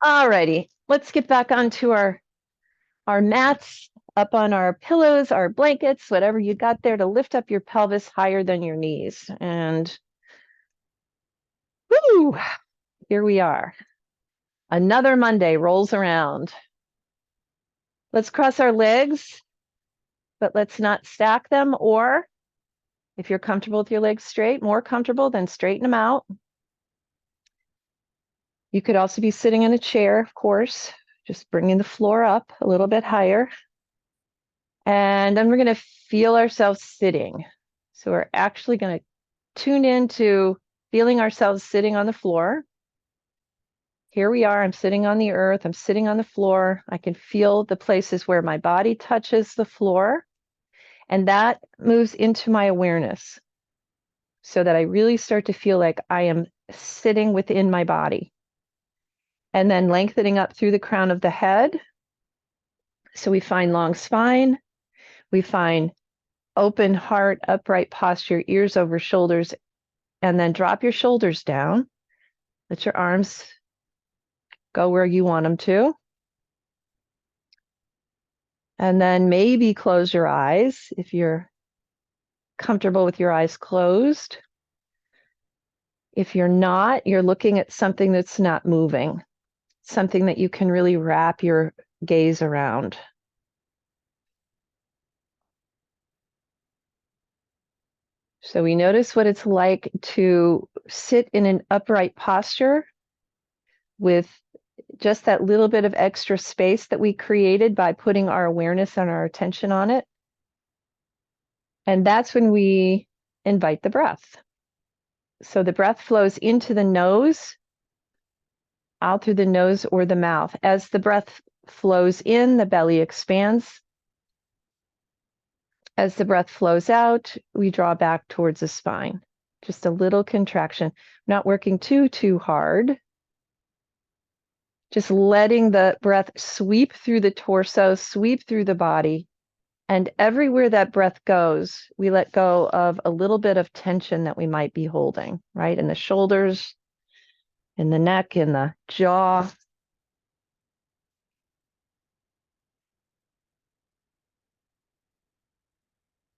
All righty, let's get back onto our mats, up on our pillows, our blankets, whatever you got there to lift up your pelvis higher than your knees. And whoo, here we are. Another Monday rolls around. Let's cross our legs, but let's not stack them, or if you're comfortable with your legs straight, more comfortable, then straighten them out. You could also be sitting in a chair, of course, just bringing the floor up a little bit higher. And then we're going to feel ourselves sitting. So we're actually going to tune into feeling ourselves sitting on the floor. Here we are. I'm sitting on the earth. I'm sitting on the floor. I can feel the places where my body touches the floor. And that moves into my awareness so that I really start to feel like I am sitting within my body. And then lengthening up through the crown of the head. So we find long spine. We find open heart, upright posture, ears over shoulders, and then drop your shoulders down. Let your arms go where you want them to. And then maybe close your eyes if you're comfortable with your eyes closed. If you're not, you're looking at something that's not moving, something that you can really wrap your gaze around. So we notice what it's like to sit in an upright posture with just that little bit of extra space that we created by putting our awareness and our attention on it. And that's when we invite the breath. So the breath flows into the nose, out through the nose or the mouth. As the breath flows in, the belly expands. As the breath flows out, we draw back towards the spine. Just a little contraction, not working too hard. Just letting the breath sweep through the torso, sweep through the body. And everywhere that breath goes, we let go of a little bit of tension that we might be holding, right? In the shoulders, in the neck, in the jaw.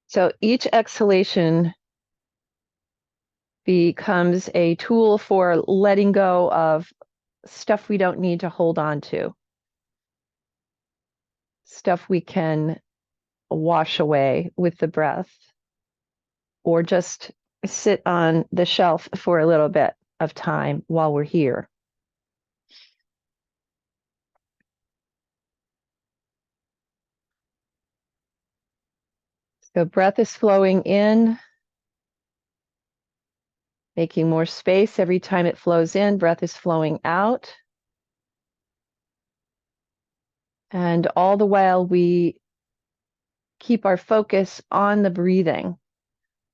So each exhalation becomes a tool for letting go of stuff we don't need to hold on to, stuff we can wash away with the breath, or just sit on the shelf for a little bit of time while we're here. So breath is flowing in, making more space every time it flows in. Breath is flowing out. And all the while we keep our focus on the breathing.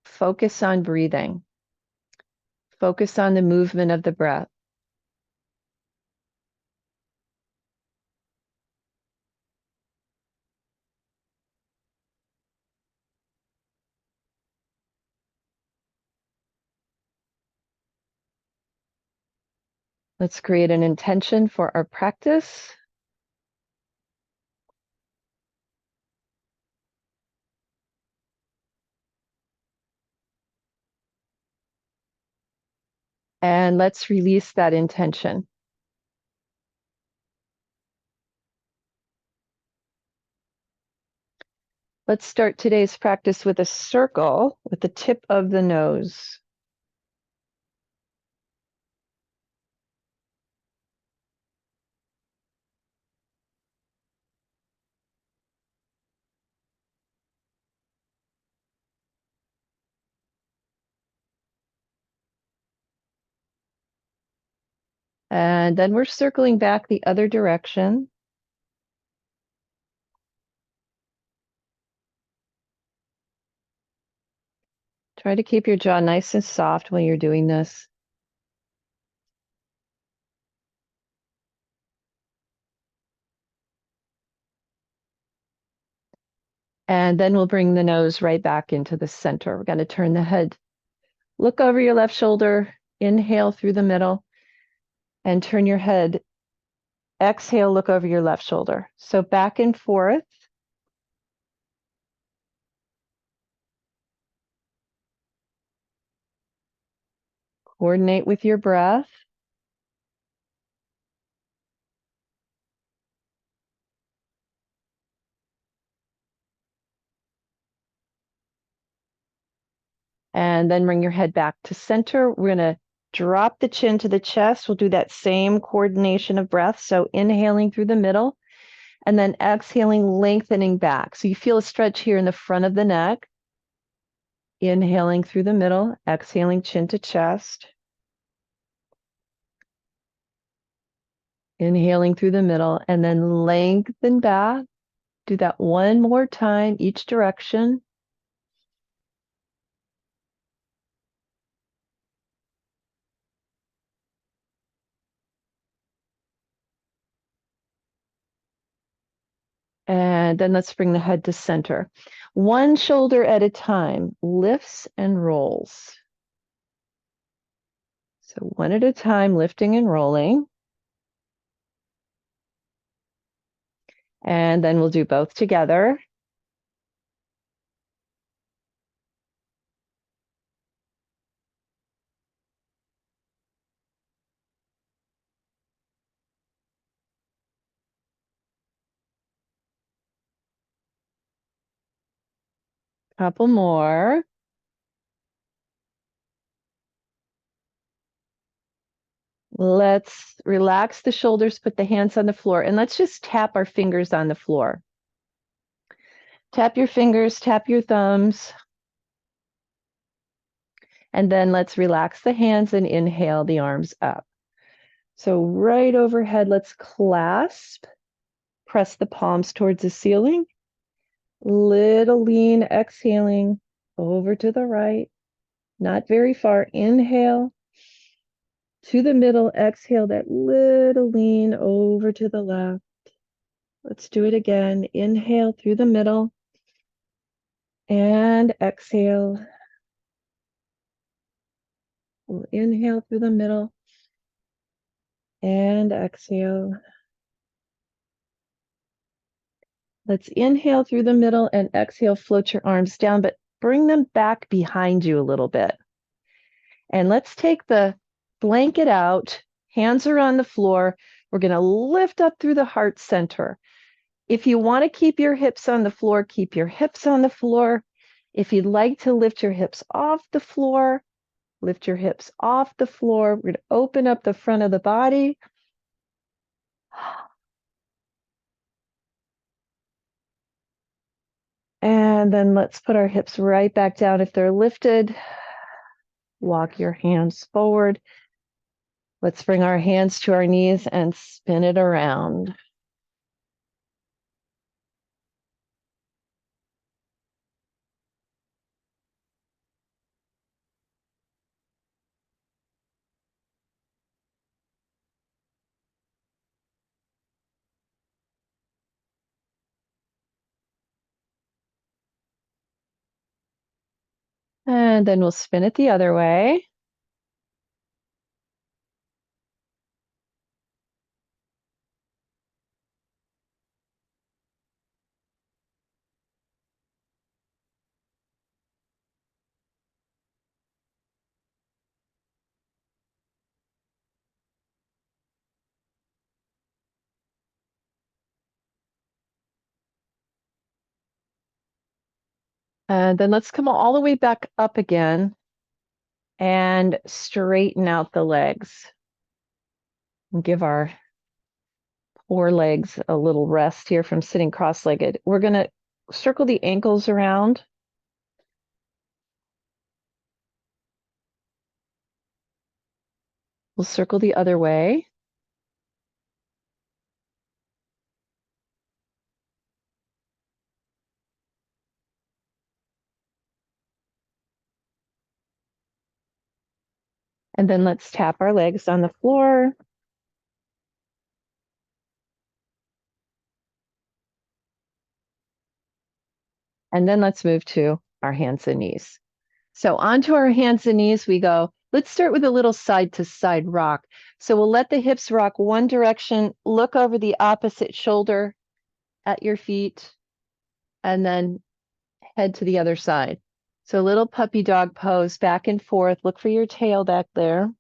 Focus on breathing. Focus on the movement of the breath. Let's create an intention for our practice. And let's release that intention. Let's start today's practice with a circle with the tip of the nose. And then we're circling back the other direction. Try to keep your jaw nice and soft when you're doing this. And then we'll bring the nose right back into the center. We're going to turn the head. Look over your left shoulder. Inhale through the middle and turn your head exhale, look over your left shoulder. So back and forth. Coordinate with your breath. And then bring your head back to center. We're going to drop the chin to the chest. We'll do that same coordination of breath. So inhaling through the middle and then exhaling, lengthening back. So you feel a stretch here in the front of the neck. Inhaling through the middle, exhaling chin to chest. Inhaling through the middle and then lengthen back. Do that one more time, each direction. And then let's bring the head to center. One shoulder at a time, lifts and rolls. So one at a time, lifting and rolling. And then we'll do both together. Couple more. Let's relax the shoulders, put the hands on the floor, and let's just tap our fingers on the floor. Tap your fingers, tap your thumbs. And then let's relax the hands and inhale the arms up. So right overhead, let's clasp, press the palms towards the ceiling. Little lean, exhaling over to the right, not very far. Inhale to the middle, exhale that little lean over to the left. Let's do it again. Inhale through the middle and exhale. We'll inhale through the middle and exhale. Let's inhale through the middle and exhale, float your arms down, but bring them back behind you a little bit. And let's take the blanket out, hands are on the floor. We're going to lift up through the heart center. If you want to keep your hips on the floor, keep your hips on the floor. If you'd like to lift your hips off the floor, lift your hips off the floor. We're going to open up the front of the body. And then let's put our hips right back down if they're lifted. Walk your hands forward. Let's bring our hands to our knees and spin it around. And then we'll spin it the other way. And then let's come all the way back up again and straighten out the legs. And give our poor legs a little rest here from sitting cross-legged. We're going to circle the ankles around. We'll circle the other way. And then let's tap our legs on the floor. And then let's move to our hands and knees. So onto our hands and knees we go. Let's start with a little side to side rock. So we'll let the hips rock one direction, look over the opposite shoulder at your feet, and then head to the other side. So a little puppy dog pose, back and forth. Look for your tail back there.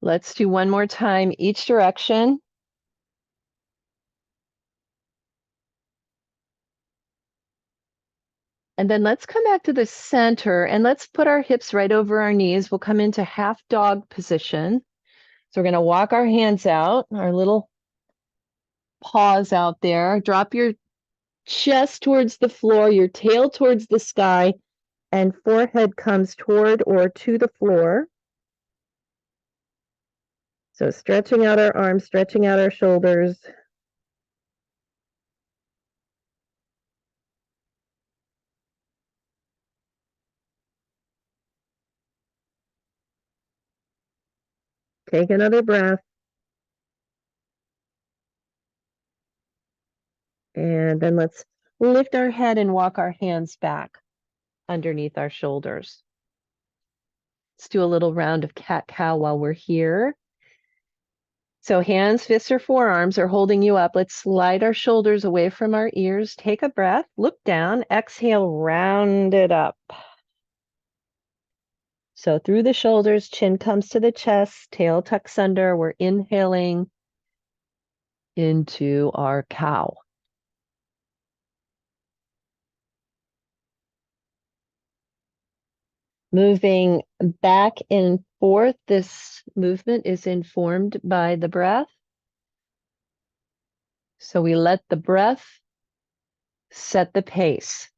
Let's do one more time, each direction. And then let's come back to the center and let's put our hips right over our knees. We'll come into half dog position. So we're going to walk our hands out, our little paws out there. Drop your chest towards the floor, your tail towards the sky, and forehead comes toward or to the floor. So stretching out our arms, stretching out our shoulders. Take another breath. And then let's lift our head and walk our hands back underneath our shoulders. Let's do a little round of cat-cow while we're here. So hands, fists, or forearms are holding you up. Let's slide our shoulders away from our ears. Take a breath, look down, exhale, round it up. So through the shoulders, chin comes to the chest, tail tucks under. We're inhaling into our cow. Moving back and forth, this movement is informed by the breath. So we let the breath set the pace.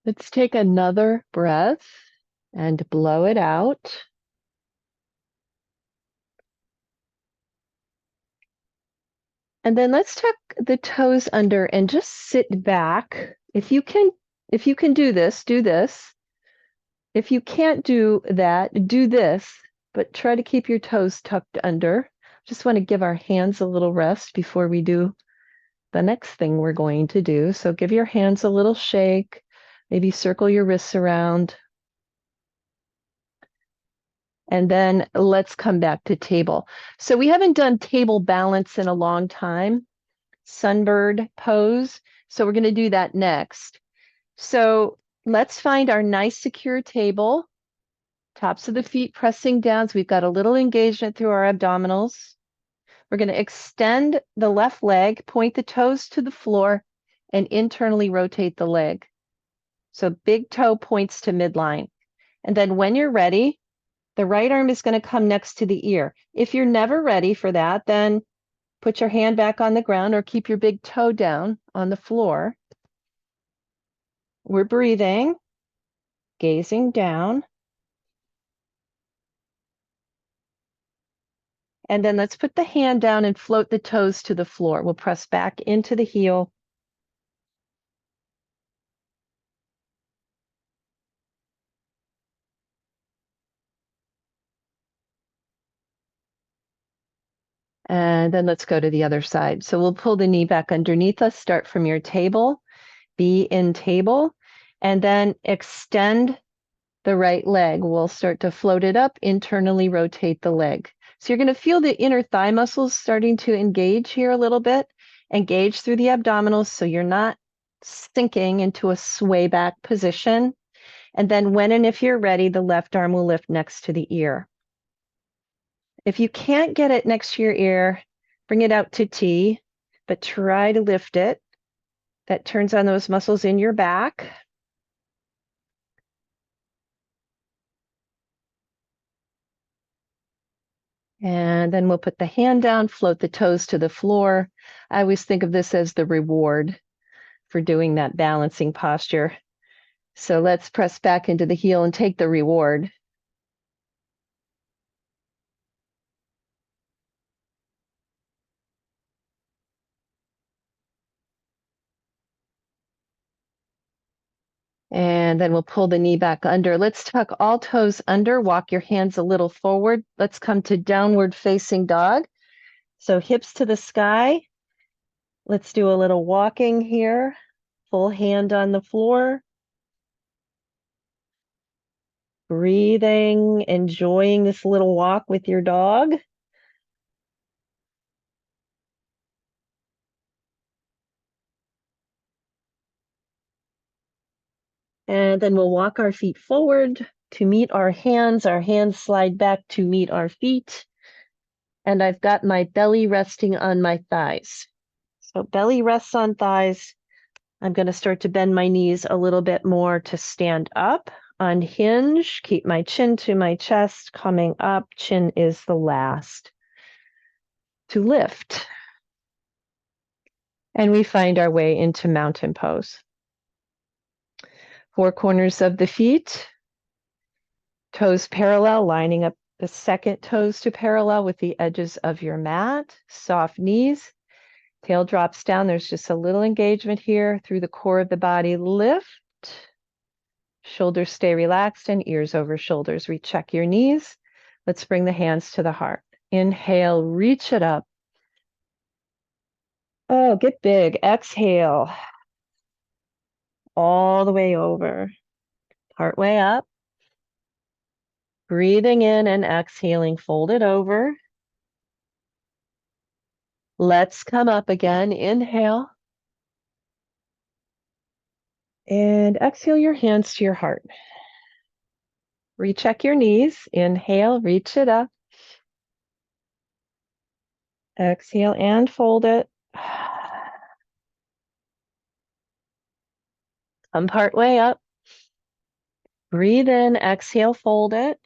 Let's take another breath and blow it out. And then let's tuck the toes under and just sit back. If you can do this, do this. If you can't do that, do this, but try to keep your toes tucked under. Just want to give our hands a little rest before we do the next thing we're going to do. So give your hands a little shake, maybe circle your wrists around. And then let's come back to table. So we haven't done table balance in a long time, sunbird pose. So we're going to do that next. So let's find our nice secure table, tops of the feet pressing down. So we've got a little engagement through our abdominals. We're going to extend the left leg, point the toes to the floor, and internally rotate the leg. So big toe points to midline. And then when you're ready, the right arm is going to come next to the ear. If you're never ready for that, then put your hand back on the ground or keep your big toe down on the floor. We're breathing, gazing down. And then let's put the hand down and float the toes to the floor. We'll press back into the heel. And then let's go to the other side. So we'll pull the knee back underneath us, start from your table, be in table, and then extend the right leg. We'll start to float it up, internally rotate the leg. So you're going to feel the inner thigh muscles starting to engage here a little bit, engage through the abdominals so you're not sinking into a sway back position. And then when and if you're ready, the left arm will lift next to the ear. If you can't get it next to your ear, bring it out to T, but try to lift it. That turns on those muscles in your back. And then we'll put the hand down, float the toes to the floor. I always think of this as the reward for doing that balancing posture. So let's press back into the heel and take the reward. And then we'll pull the knee back under. Let's tuck all toes under, walk your hands a little forward. Let's come to downward facing dog. So hips to the sky. Let's do a little walking here. Full hand on the floor. Breathing, enjoying this little walk with your dog. And then we'll walk our feet forward to meet our hands. Our hands slide back to meet our feet. And I've got my belly resting on my thighs. So belly rests on thighs. I'm going to start to bend my knees a little bit more to stand up, unhinge, keep my chin to my chest, coming up. Chin is the last to lift. And we find our way into mountain pose. Four corners of the feet, toes parallel, lining up the second toes to parallel with the edges of your mat, soft knees. Tail drops down. There's just a little engagement here through the core of the body. Lift. Shoulders stay relaxed and ears over shoulders. Recheck your knees. Let's bring the hands to the heart. Inhale, reach it up. Oh, get big. Exhale. All the way over. Part way up. Breathing in and exhaling. Fold it over. Let's come up again. Inhale. And exhale your hands to your heart. Recheck your knees. Inhale, reach it up. Exhale and fold it. Come part way up. Breathe in, exhale, fold it.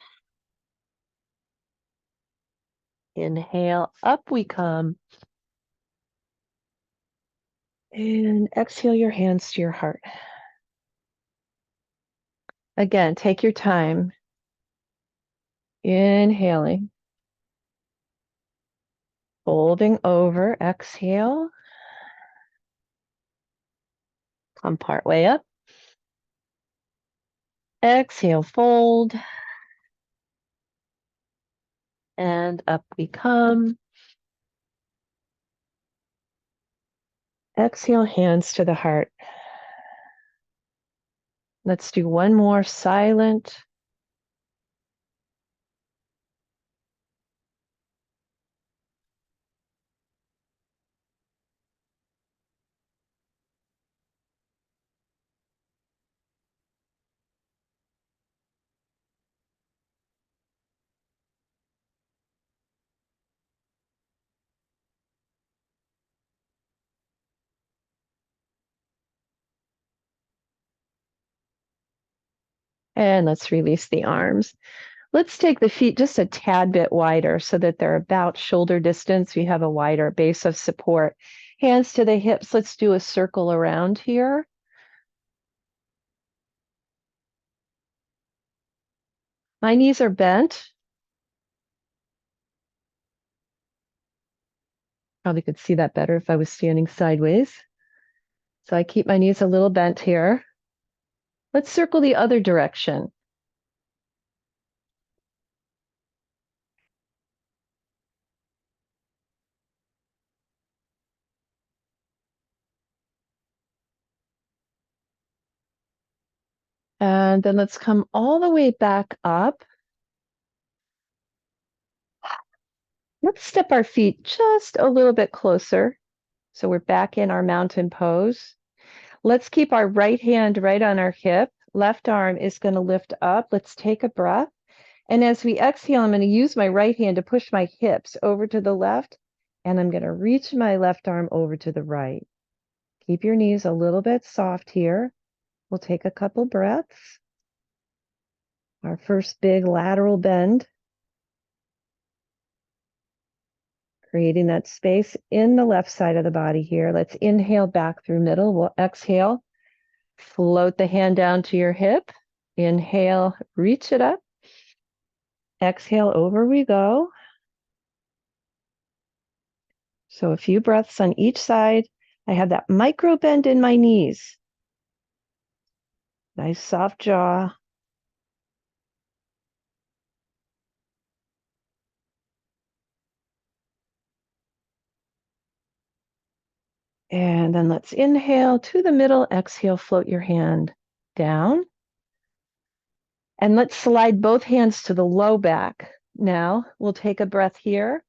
Inhale, up we come. And exhale your hands to your heart. Again, take your time. Inhaling. Folding over, exhale. Come part way up. Exhale, fold. And up we come. Exhale, hands to the heart. Let's do one more silent. And let's release the arms. Let's take the feet just a tad bit wider so that they're about shoulder distance. We have a wider base of support. Hands to the hips. Let's do a circle around here. My knees are bent. Probably could see that better if I was standing sideways. So I keep my knees a little bent here. Let's circle the other direction. And then let's come all the way back up. Let's step our feet just a little bit closer. So we're back in our mountain pose. Let's keep our right hand right on our hip. Left arm is going to lift up. Let's take a breath. And as we exhale, I'm going to use my right hand to push my hips over to the left. And I'm going to reach my left arm over to the right. Keep your knees a little bit soft here. We'll take a couple breaths. Our first big lateral bend. creating that space in the left side of the body here. Let's inhale back through middle. We'll exhale, float the hand down to your hip. Inhale, reach it up. Exhale, over we go. So a few breaths on each side. I have that micro bend in my knees. Nice soft jaw. And then let's inhale to the middle. Exhale, float your hand down. And let's slide both hands to the low back. Now we'll take a breath here.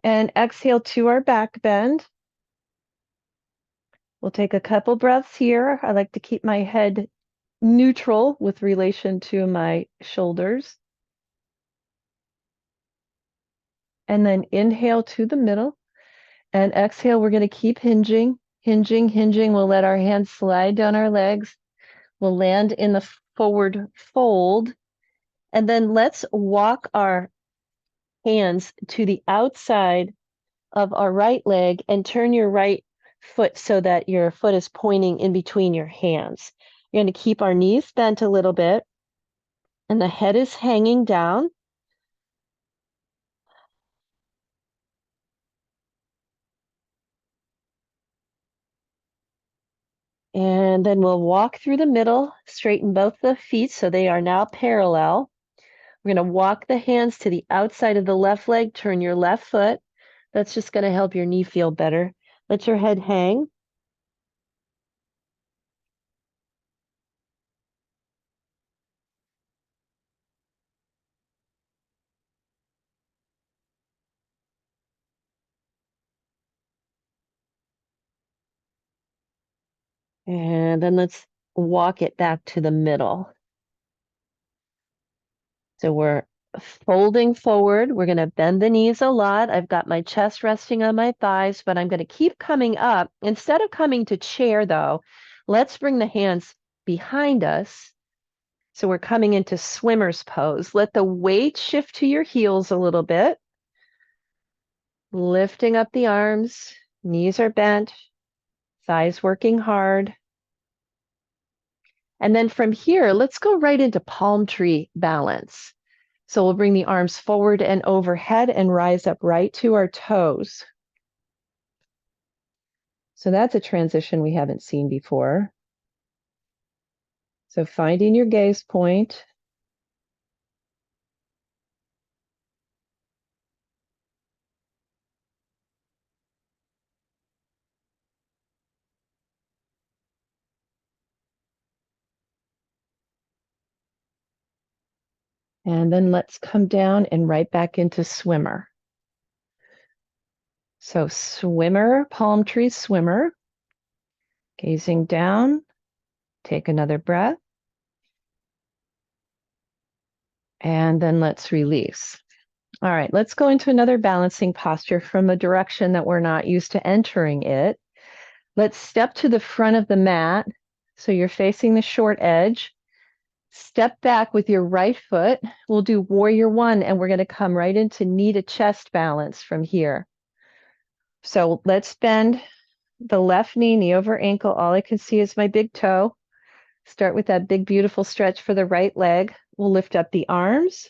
And exhale to our back bend. We'll take a couple breaths here. I like to keep my head neutral with relation to my shoulders. And then inhale to the middle. And exhale, we're going to keep hinging, hinging, hinging. We'll let our hands slide down our legs. We'll land in the forward fold. And then let's walk our hands to the outside of our right leg and turn your right foot so that your foot is pointing in between your hands. You're going to keep our knees bent a little bit and the head is hanging down. And then we'll walk through the middle, straighten both the feet so they are now parallel. We're going to walk the hands to the outside of the left leg, turn your left foot. That's just going to help your knee feel better. Let your head hang. And then let's walk it back to the middle. So we're folding forward. We're going to bend the knees a lot. I've got my chest resting on my thighs, but I'm going to keep coming up. Instead of coming to chair, though, let's bring the hands behind us. So we're coming into swimmer's pose. Let the weight shift to your heels a little bit. Lifting up the arms, knees are bent, thighs working hard. And then from here, let's go right into palm tree balance. So we'll bring the arms forward and overhead and rise up right to our toes. So that's a transition we haven't seen before. So finding your gaze point. And then let's come down and right back into swimmer. So swimmer, palm tree swimmer. Gazing down, take another breath. And then let's release. All right, let's go into another balancing posture from a direction that we're not used to entering it. Let's step to the front of the mat. So you're facing the short edge. Step back with your right foot. We'll do warrior one, and we're going to come right into knee to chest balance from here. So let's bend the left knee, knee over ankle. All I can see is my big toe. Start with that big, beautiful stretch for the right leg. We'll lift up the arms.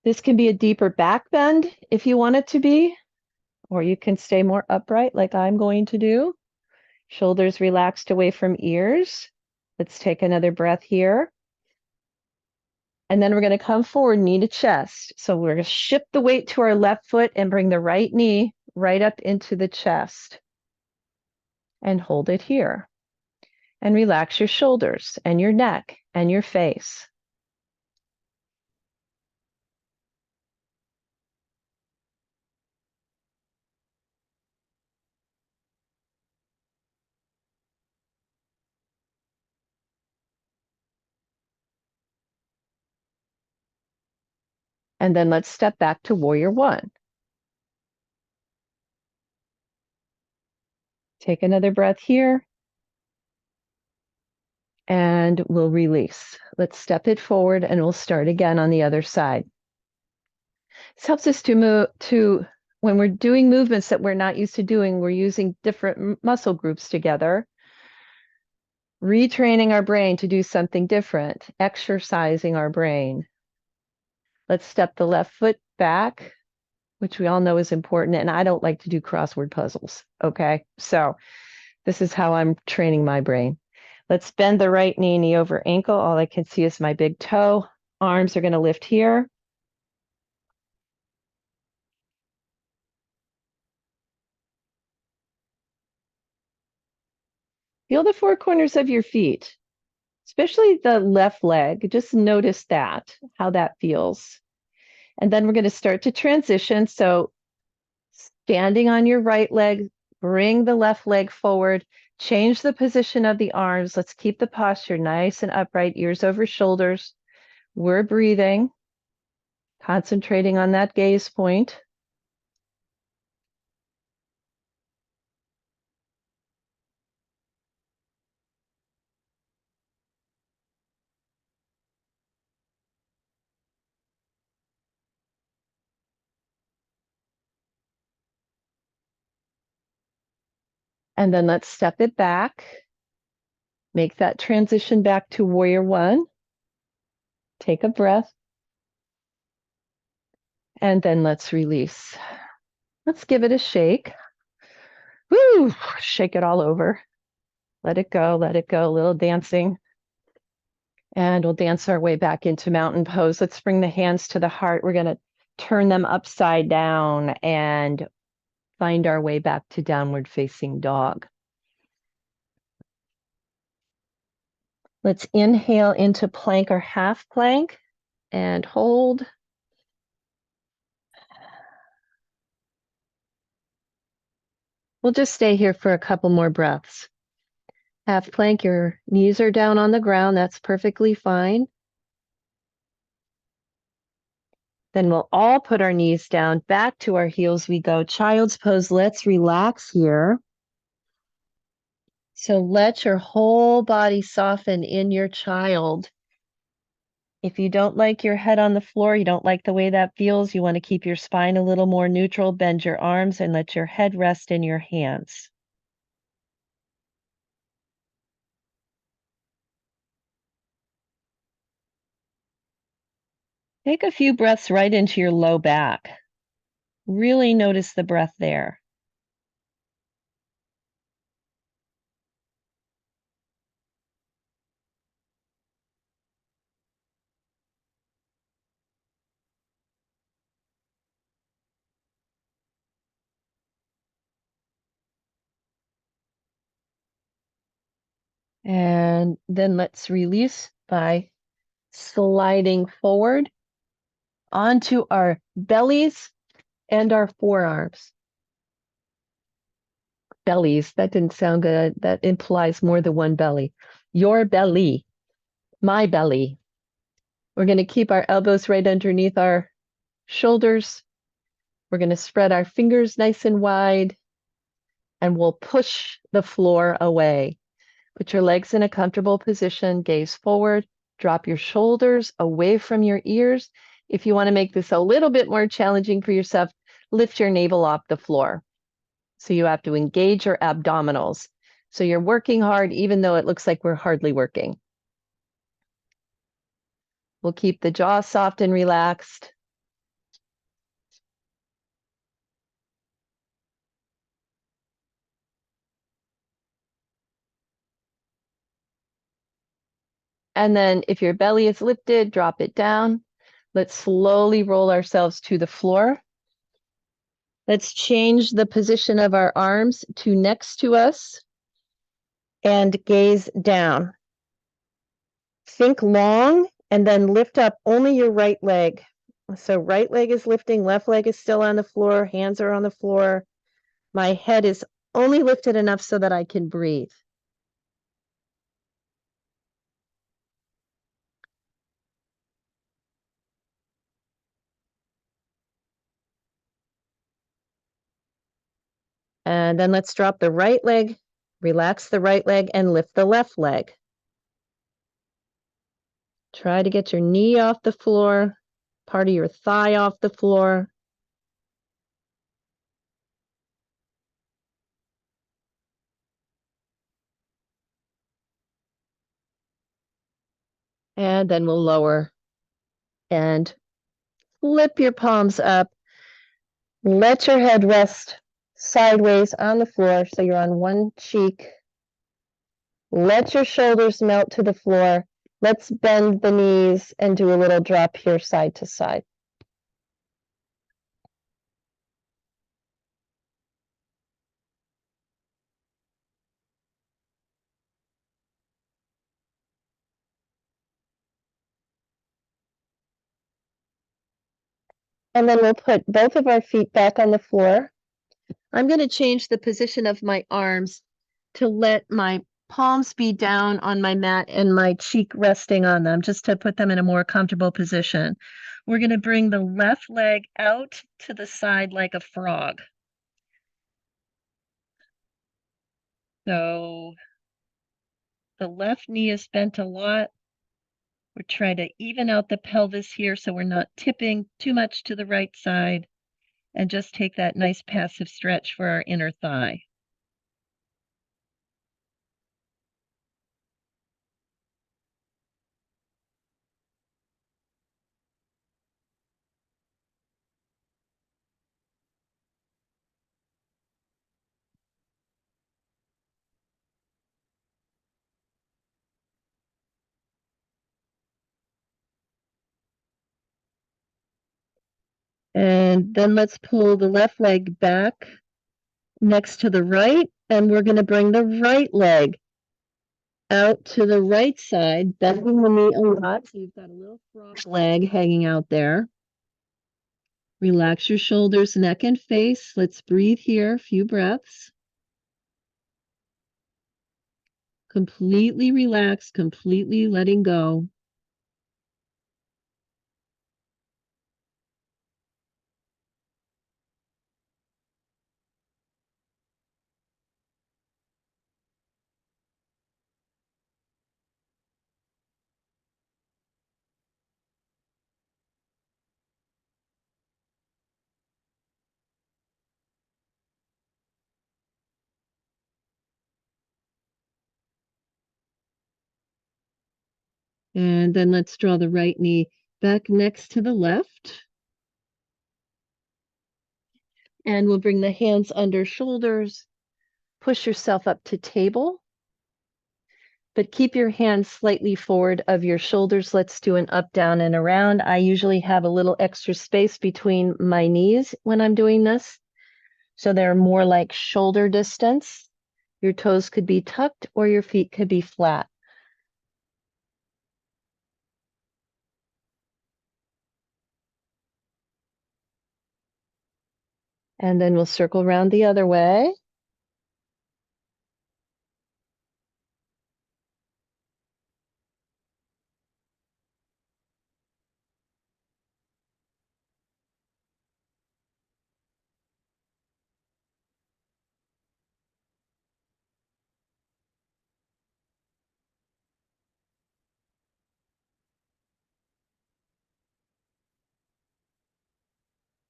This can be a deeper back bend if you want it to be, or you can stay more upright like I'm going to do. Shoulders relaxed away from ears. Let's take another breath here. And then we're going to come forward, knee to chest. So we're going to shift the weight to our left foot and bring the right knee right up into the chest. And hold it here. And relax your shoulders and your neck and your face. And then let's step back to warrior one. Take another breath here. And we'll release. Let's step it forward and we'll start again on the other side. This helps us to move to when we're doing movements that we're not used to doing, we're using different muscle groups together, retraining our brain to do something different, exercising our brain. Let's step the left foot back, which we all know is important. And I don't like to do crossword puzzles. Okay. So this is how I'm training my brain. Let's bend the right knee over ankle. All I can see is my big toe. Arms are going to lift here. Feel the four corners of your feet, especially the left leg. Just notice that, how that feels. And then we're going to start to transition. So standing on your right leg, bring the left leg forward, change the position of the arms. Let's keep the posture nice and upright, ears over shoulders. We're breathing, concentrating on that gaze point. And then let's step it back. Make that transition back to warrior one. Take a breath. And then let's release. Let's give it a shake. Woo! Shake it all over. Let it go, a little dancing. And we'll dance our way back into mountain pose. Let's bring the hands to the heart. We're going to turn them upside down and find our way back to downward facing dog. Let's inhale into plank or half plank and hold. We'll just stay here for a couple more breaths. Half plank, your knees are down on the ground. That's perfectly fine. Then we'll all put our knees down, back to our heels we go. Child's pose, let's relax here. So let your whole body soften in your child. If you don't like your head on the floor, you don't like the way that feels, you want to keep your spine a little more neutral, bend your arms and let your head rest in your hands. Take a few breaths right into your low back. Really notice the breath there. And then let's release by sliding forward onto our bellies and our forearms. Bellies, that didn't sound good. That implies more than one belly. Your belly, my belly. We're going to keep our elbows right underneath our shoulders. We're going to spread our fingers nice and wide, and we'll push the floor away. Put your legs in a comfortable position, gaze forward, drop your shoulders away from your ears. If you want to make this a little bit more challenging for yourself, lift your navel off the floor. So you have to engage your abdominals. So you're working hard, even though it looks like we're hardly working. We'll keep the jaw soft and relaxed. And then if your belly is lifted, drop it down. Let's slowly roll ourselves to the floor. Let's change the position of our arms to next to us and gaze down. Think long and then lift up only your right leg. So right leg is lifting, left leg is still on the floor, hands are on the floor. My head is only lifted enough so that I can breathe. And then let's drop the right leg, relax the right leg, and lift the left leg. Try to get your knee off the floor. part of your thigh off the floor. And then we'll lower and flip your palms up. Let your head rest sideways on the floor so you're on one cheek. Let your shoulders melt to the floor. Let's bend the knees and do a little drop here side to side. And then we'll put both of our feet back on the floor. I'm going to change the position of my arms to let my palms be down on my mat and my cheek resting on them, just to put them in a more comfortable position. We're going to bring the left leg out to the side like a frog. So the left knee is bent a lot. We're trying to even out the pelvis here so we're not tipping too much to the right side, and just take that nice passive stretch for our inner thigh. And then let's pull the left leg back next to the right, and we're going to bring the right leg out to the right side, bending the knee a lot. So you've got a little frog leg hanging out there. Relax your shoulders, neck, and face. Let's breathe here, a few breaths. Completely relax, completely letting go. And then let's draw the right knee back next to the left. And we'll bring the hands under shoulders. Push yourself up to table. But keep your hands slightly forward of your shoulders. Let's do an up, down, and around. I usually have a little extra space between my knees when I'm doing this, so they're more like shoulder distance. Your toes could be tucked or your feet could be flat. And then we'll circle around the other way.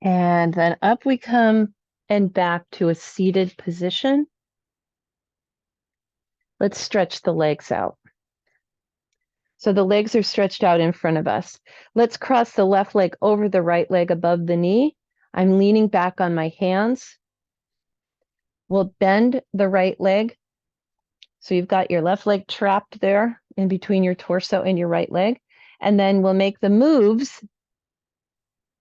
And then up we come and back to a seated position. Let's stretch the legs out. So the legs are stretched out in front of us. Let's cross the left leg over the right leg above the knee. I'm leaning back on my hands. We'll bend the right leg. So you've got your left leg trapped there in between your torso and your right leg. And then we'll make the moves,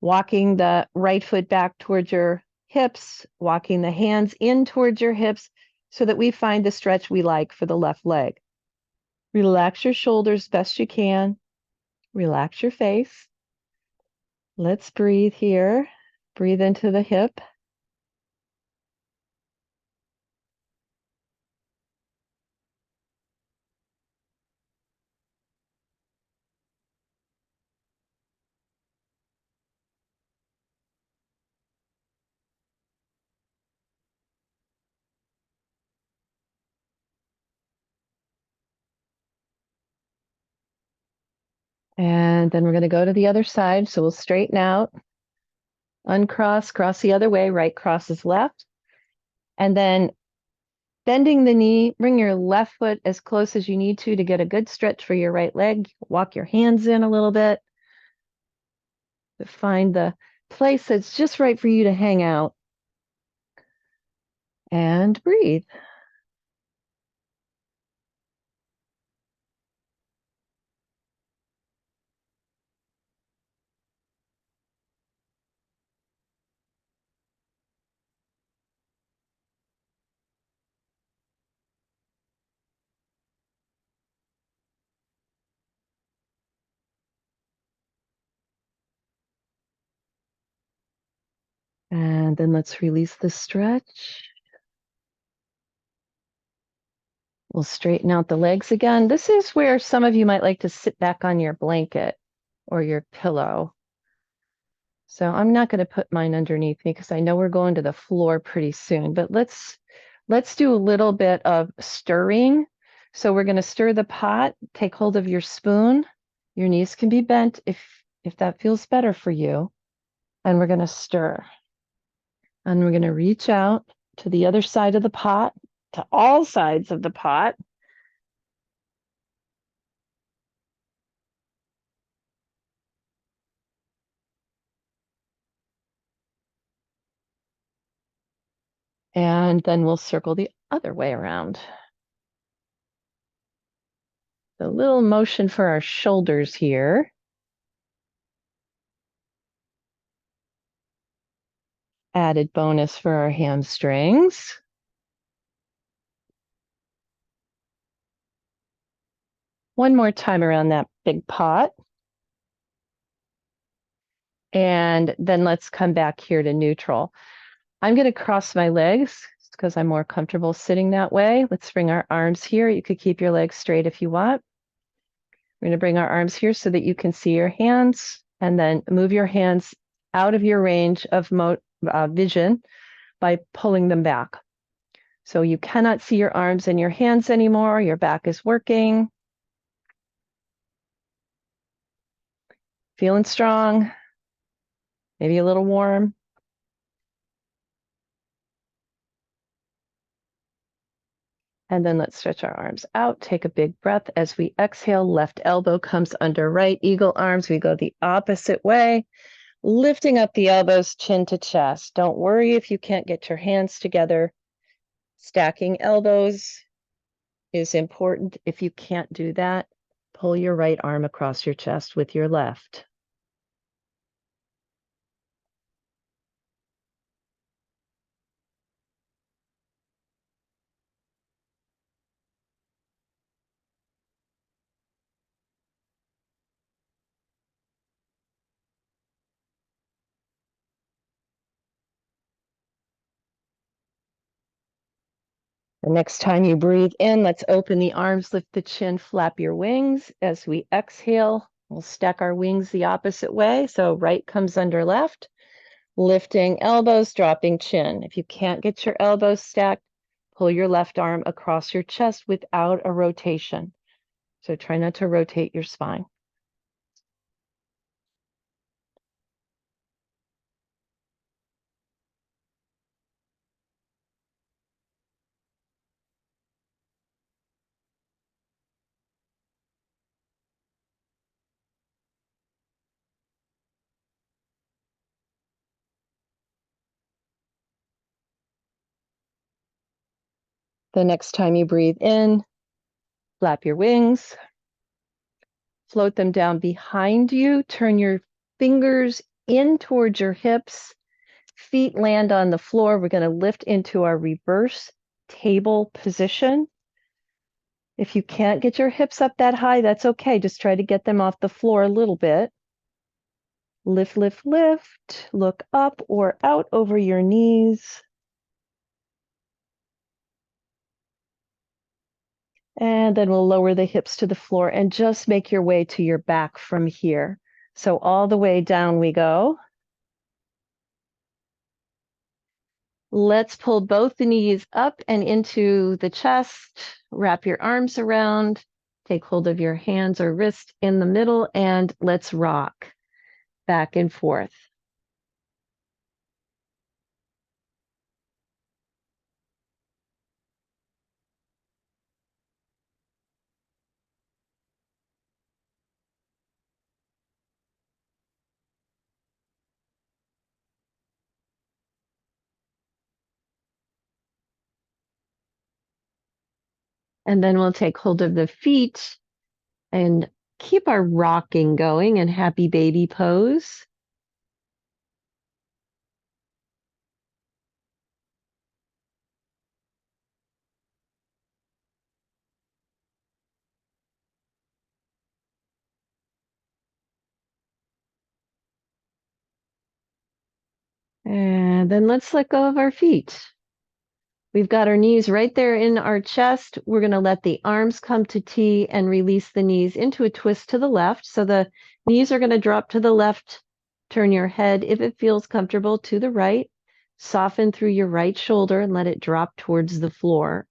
walking the right foot back towards your hips, walking the hands in towards your hips so that we find the stretch we like for the left leg. Relax your shoulders best you can. Relax your face. Let's breathe here. Breathe into the hip. And then we're going to go to the other side. So we'll straighten out, uncross, cross the other way, right crosses left. And then bending the knee, bring your left foot as close as you need to get a good stretch for your right leg. Walk your hands in a little bit to find the place that's just right for you to hang out. And breathe. And then let's release the stretch. We'll straighten out the legs again. This is where some of you might like to sit back on your blanket or your pillow. So I'm not going to put mine underneath me because I know we're going to the floor pretty soon, but let's do a little bit of stirring. So we're going to stir the pot, take hold of your spoon. Your knees can be bent if that feels better for you. And we're going to stir. And we're going to reach out to the other side of the pot, to all sides of the pot. And then we'll circle the other way around. A little motion for our shoulders here. Added bonus for our hamstrings. One more time around that big pot. And then let's come back here to neutral. I'm going to cross my legs because I'm more comfortable sitting that way. Let's bring our arms here. You could keep your legs straight if you want. We're going to bring our arms here so that you can see your hands, and then move your hands out of your range of vision by pulling them back. So you cannot see your arms and your hands anymore. Your back is working. Feeling strong, maybe a little warm. And then let's stretch our arms out. Take a big breath as we exhale. Left elbow comes under right eagle arms. We go the opposite way, lifting up the elbows, chin to chest. Don't worry if you can't get your hands together. Stacking elbows is important. If you can't do that, pull your right arm across your chest with your left. The next time you breathe in, let's open the arms, lift the chin, flap your wings. As we exhale, we'll stack our wings the opposite way. So right comes under left, lifting elbows, dropping chin. If you can't get your elbows stacked, pull your left arm across your chest without a rotation. So try not to rotate your spine. The next time you breathe in, flap your wings, float them down behind you, turn your fingers in towards your hips, feet land on the floor. We're going to lift into our reverse table position. If you can't get your hips up that high, that's okay. Just try to get them off the floor a little bit. Lift, lift, lift. Look up or out over your knees. And then we'll lower the hips to the floor and just make your way to your back from here. So all the way down we go. Let's pull both the knees up and into the chest. Wrap your arms around. Take hold of your hands or wrist in the middle and let's rock back and forth. And then we'll take hold of the feet and keep our rocking going in happy baby pose. And then let's let go of our feet. We've got our knees right there in our chest. We're going to let the arms come to T and release the knees into a twist to the left. So the knees are going to drop to the left. Turn your head, if it feels comfortable, to the right. Soften through your right shoulder and let it drop towards the floor.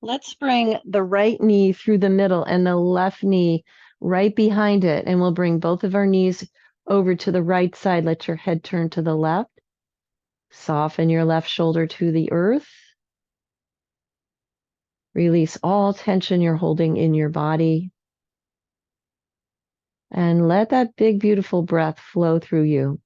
Let's bring the right knee through the middle and the left knee right behind it. And we'll bring both of our knees over to the right side. Let your head turn to the left. Soften your left shoulder to the earth. Release all tension you're holding in your body. And let that big, beautiful breath flow through you.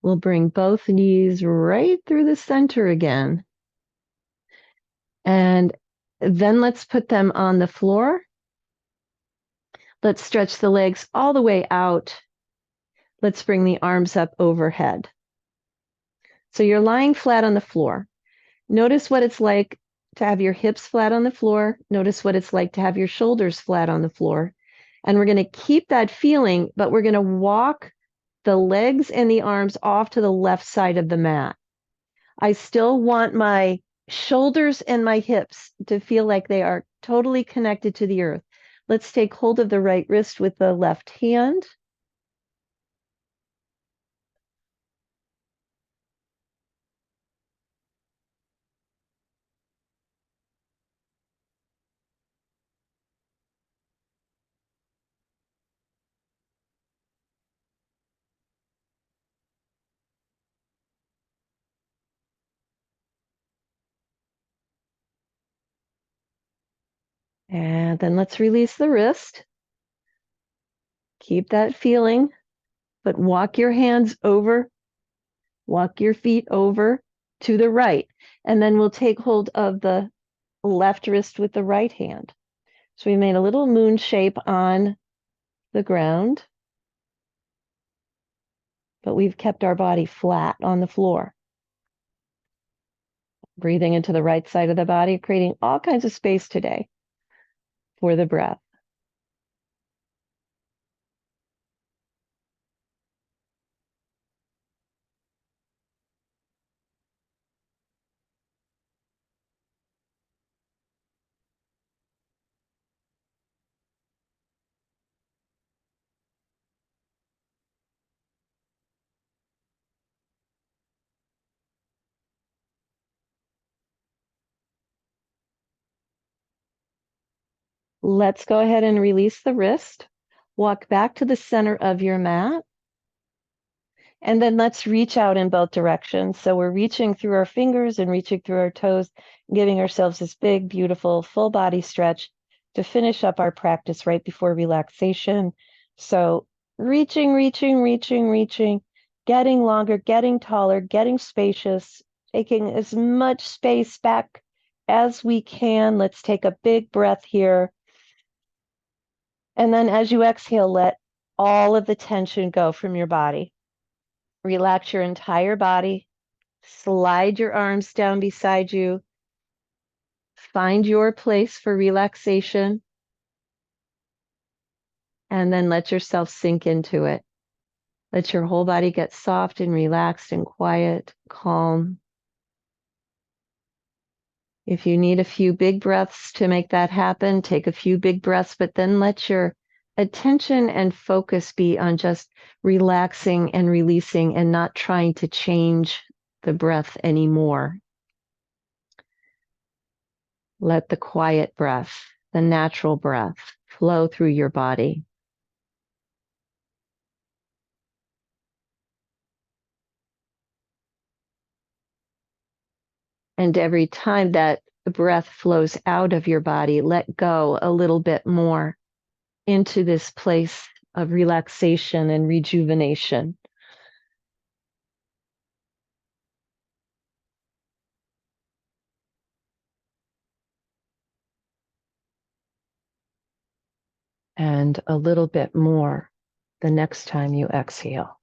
We'll bring both knees right through the center again. And then let's put them on the floor. Let's stretch the legs all the way out. Let's bring the arms up overhead. So you're lying flat on the floor. Notice what it's like to have your hips flat on the floor. Notice what it's like to have your shoulders flat on the floor. And we're going to keep that feeling, but we're going to walk the legs and the arms off to the left side of the mat. I still want my shoulders and my hips to feel like they are totally connected to the earth. Let's take hold of the right wrist with the left hand. And then let's release the wrist. Keep that feeling, but walk your hands over, walk your feet over to the right. And then we'll take hold of the left wrist with the right hand. So we made a little moon shape on the ground, but we've kept our body flat on the floor. Breathing into the right side of the body, creating all kinds of space today for the breath. Let's go ahead and release the wrist. Walk back to the center of your mat. And then let's reach out in both directions. So we're reaching through our fingers and reaching through our toes, giving ourselves this big, beautiful full body stretch to finish up our practice right before relaxation. So reaching, reaching, reaching, reaching, getting longer, getting taller, getting spacious, taking as much space back as we can. Let's take a big breath here. And then as you exhale, let all of the tension go from your body. Relax your entire body. Slide your arms down beside you. Find your place for relaxation. And then let yourself sink into it. Let your whole body get soft and relaxed and quiet, calm. If you need a few big breaths to make that happen, take a few big breaths, but then let your attention and focus be on just relaxing and releasing and not trying to change the breath anymore. Let the quiet breath, the natural breath, flow through your body. And every time that breath flows out of your body, let go a little bit more into this place of relaxation and rejuvenation. And a little bit more the next time you exhale.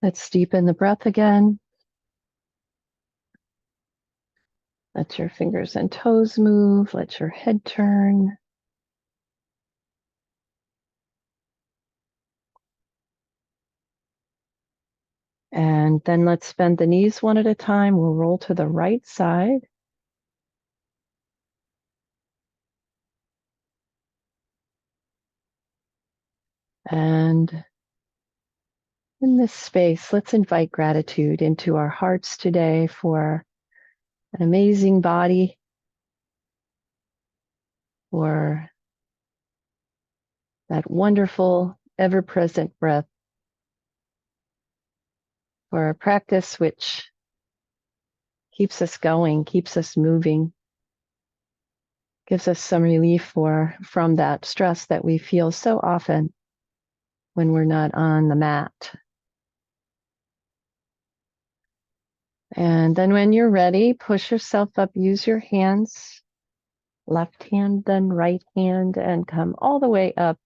Let's deepen the breath again. Let your fingers and toes move. Let your head turn. And then let's bend the knees one at a time. We'll roll to the right side. And in this space, let's invite gratitude into our hearts today for an amazing body, for that wonderful, ever-present breath, for a practice which keeps us going, keeps us moving, gives us some relief from that stress that we feel so often when we're not on the mat. And then when you're ready, push yourself up, use your hands, left hand, then right hand, and come all the way up.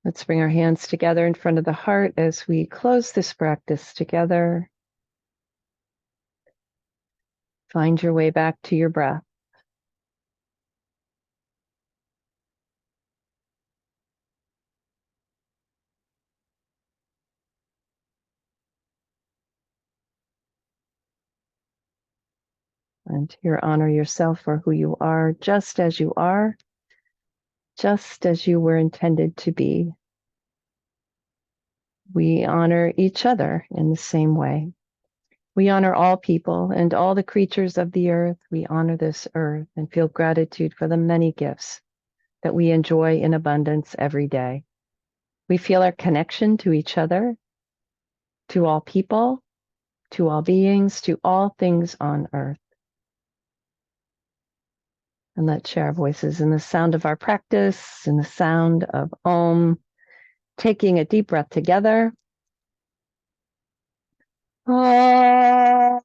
Let's bring our hands together in front of the heart as we close this practice together. Find your way back to your breath. And here, honor yourself for who you are, just as you are, just as you were intended to be. We honor each other in the same way. We honor all people and all the creatures of the earth. We honor this earth and feel gratitude for the many gifts that we enjoy in abundance every day. We feel our connection to each other, to all people, to all beings, to all things on earth. And let's share our voices in the sound of our practice, in the sound of Om. Taking a deep breath together. Ah.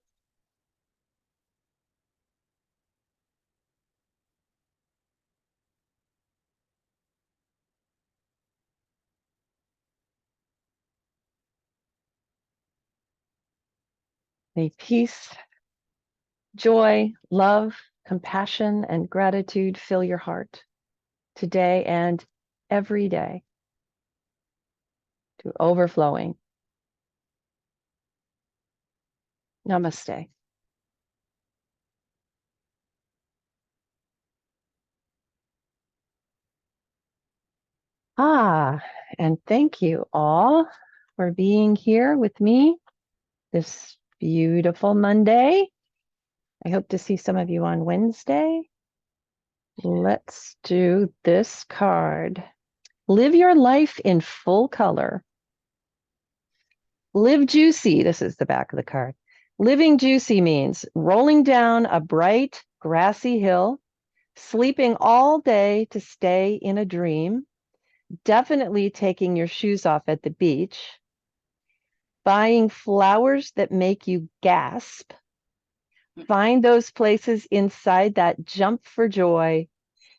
May peace, joy, love, compassion, and gratitude fill your heart today and every day to overflowing. Namaste. And thank you all for being here with me this beautiful Monday. I hope to see some of you on Wednesday. Let's do this card. Live your life in full color. Live juicy. This is the back of the card. Living juicy means rolling down a bright, grassy hill, sleeping all day to stay in a dream, definitely taking your shoes off at the beach, buying flowers that make you gasp, find those places inside that jump for joy,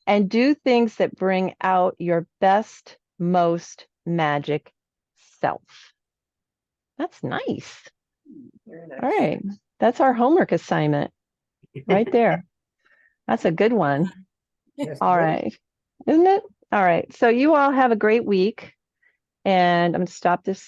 and do things that bring out your best, most magic self. That's nice. Very nice. All right. That's our homework assignment right there. That's a good one. Yes, All good. right. Isn't it? All right. So you all have a great week. And I'm going to stop this